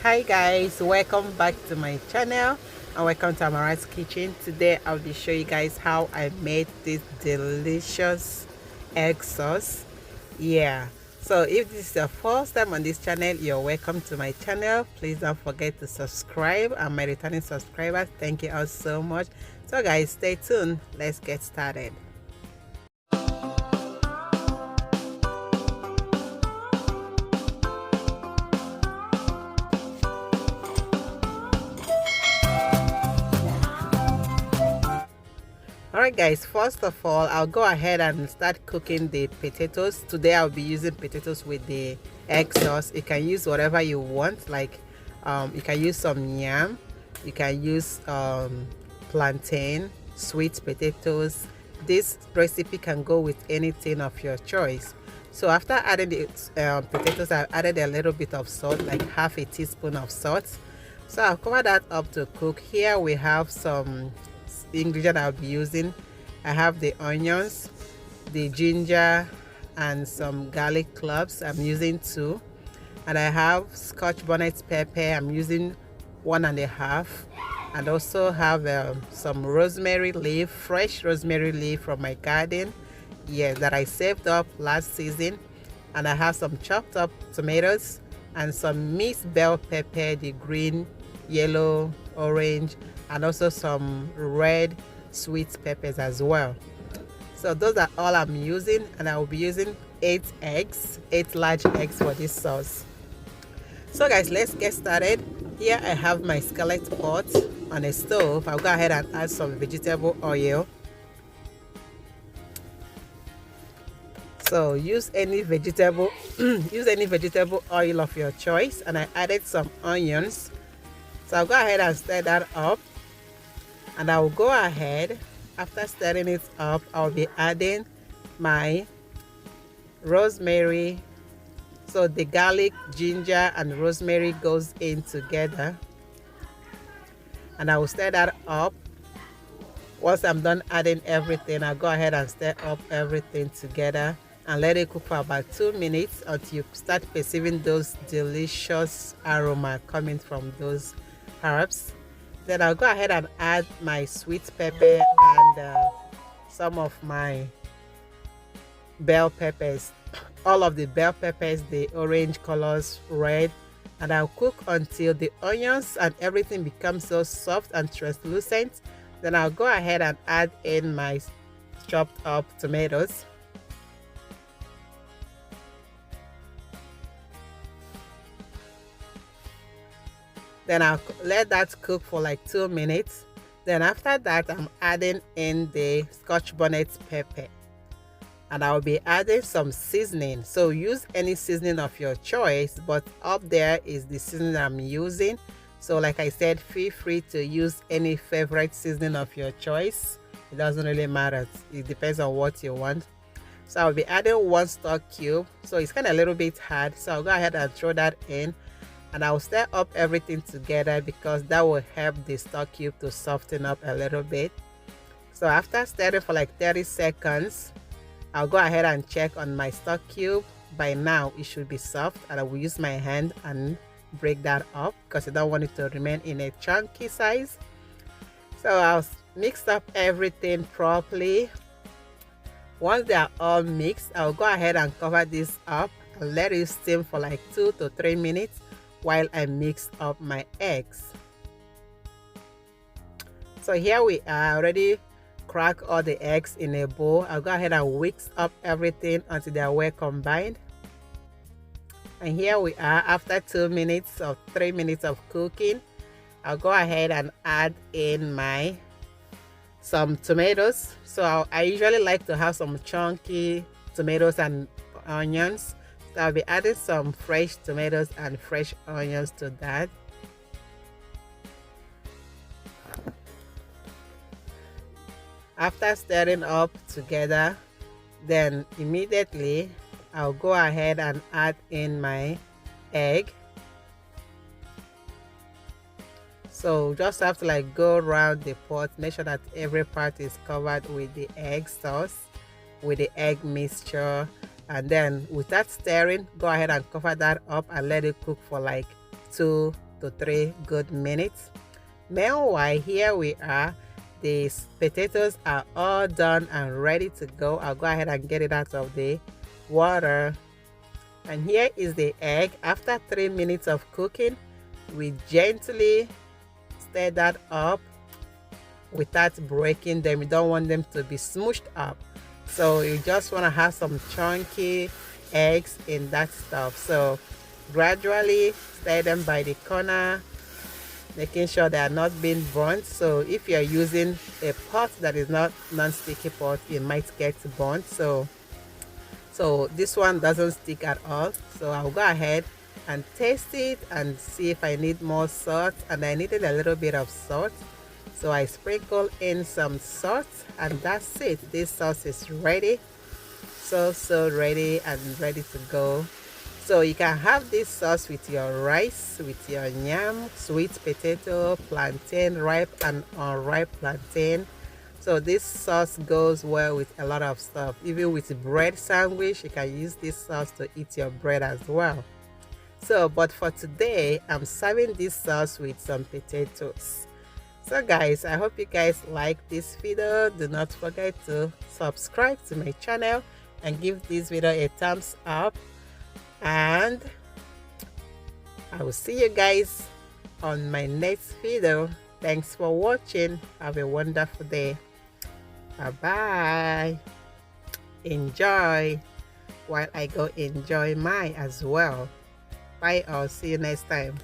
Hi guys, welcome back to my channel and welcome to Amara's kitchen. Today I'll be showing you guys how I made this delicious egg sauce. Yeah, so if this is your first time on this channel, you're welcome to my channel. Please don't forget to subscribe, and my returning subscribers, thank you all so much. So guys, stay tuned. Let's get started. Alright guys, first of all, I'll go ahead and start cooking the potatoes. Today I'll be using potatoes with the egg sauce. You can use whatever you want, like you can use some yam, you can use plantain, sweet potatoes. This recipe can go with anything of your choice. So after adding the potatoes, I've added a little bit of salt, like half a teaspoon of salt. So I'll cover that up to cook. Here we have some ingredient I'll be using. I have the onions, the ginger, and some garlic cloves. I'm using 2, and I have scotch bonnet pepper. I'm using 1.5, and also have some rosemary leaf, fresh rosemary leaf from my garden, yes, that I saved up last season. And I have some chopped up tomatoes and some mixed bell pepper, the green, yellow, orange, and also some red sweet peppers as well. So those are all I'm using, and I will be using 8 large eggs for this sauce. So guys, let's get started. Here I have my skillet pot on a stove. I'll go ahead and add some vegetable oil. So use any vegetable oil of your choice, and I added some onions. So I'll go ahead and stir that up, and I'll go ahead, after stirring it up, I'll be adding my rosemary. So the garlic, ginger, and rosemary goes in together, and I will stir that up. Once I'm done adding everything, I'll go ahead and stir up everything together and let it cook for about 2 minutes until you start perceiving those delicious aroma coming from those herbs. Then I'll go ahead and add my sweet pepper and some of my bell peppers. All of the bell peppers, the orange colors, red, and I'll cook until the onions and everything becomes so soft and translucent. Then I'll go ahead and add in my chopped up tomatoes. Then I'll let that cook for like 2 minutes. Then after that, I'm adding in the scotch bonnet pepper, and I'll be adding some seasoning. So use any seasoning of your choice, but up there is the seasoning I'm using. So like I said, feel free to use any favorite seasoning of your choice. It doesn't really matter. It depends on what you want. So I'll be adding 1 stock cube. So it's kind of a little bit hard, so I'll go ahead and throw that in, and I'll stir up everything together because that will help the stock cube to soften up a little bit. So after stirring for like 30 seconds, I'll go ahead and check on my stock cube. By now it should be soft, and I will use my hand and break that up because I don't want it to remain in a chunky size. So I'll mix up everything properly. Once they are all mixed, I'll go ahead and cover this up and let it steam for like 2 to 3 minutes while I mix up my eggs. So here we are, already crack all the eggs in a bowl. I'll go ahead and whisk up everything until they are well combined. And here we are after 2 minutes or 3 minutes of cooking. I'll go ahead and add in some tomatoes. So I usually like to have some chunky tomatoes and onions. So I'll be adding some fresh tomatoes and fresh onions to that. After stirring up together, then immediately I'll go ahead and add in my egg. So just have to like go around the pot, make sure that every part is covered with the egg sauce, with the egg mixture, and then with that stirring, go ahead and cover that up and let it cook for like 2 to 3 good minutes. Meanwhile, here we are. The potatoes are all done and ready to go. I'll go ahead and get it out of the water. And here is the egg. After 3 minutes of cooking, we gently stir that up without breaking them. You don't want them to be smooshed up. So you just want to have some chunky eggs in that stuff. So gradually stir them by the corner, making sure they are not being burnt. So if you're using a pot that is not non-sticky pot, it might get burnt. So this one doesn't stick at all. So I'll go ahead and taste it and see if I need more salt, and I needed a little bit of salt, so I sprinkle in some salt, and that's it. This sauce is ready. So ready and ready to go. So you can have this sauce with your rice, with your yam, sweet potato, plantain, ripe and unripe plantain. So this sauce goes well with a lot of stuff. Even with bread sandwich, you can use this sauce to eat your bread as well. So, but for today, I'm serving this sauce with some potatoes. So guys, I hope you guys like this video. Do not forget to subscribe to my channel and give this video a thumbs up. And I will see you guys on my next video. Thanks for watching. Have a wonderful day. Bye bye. Enjoy while I go enjoy mine as well. Bye, I'll see you next time.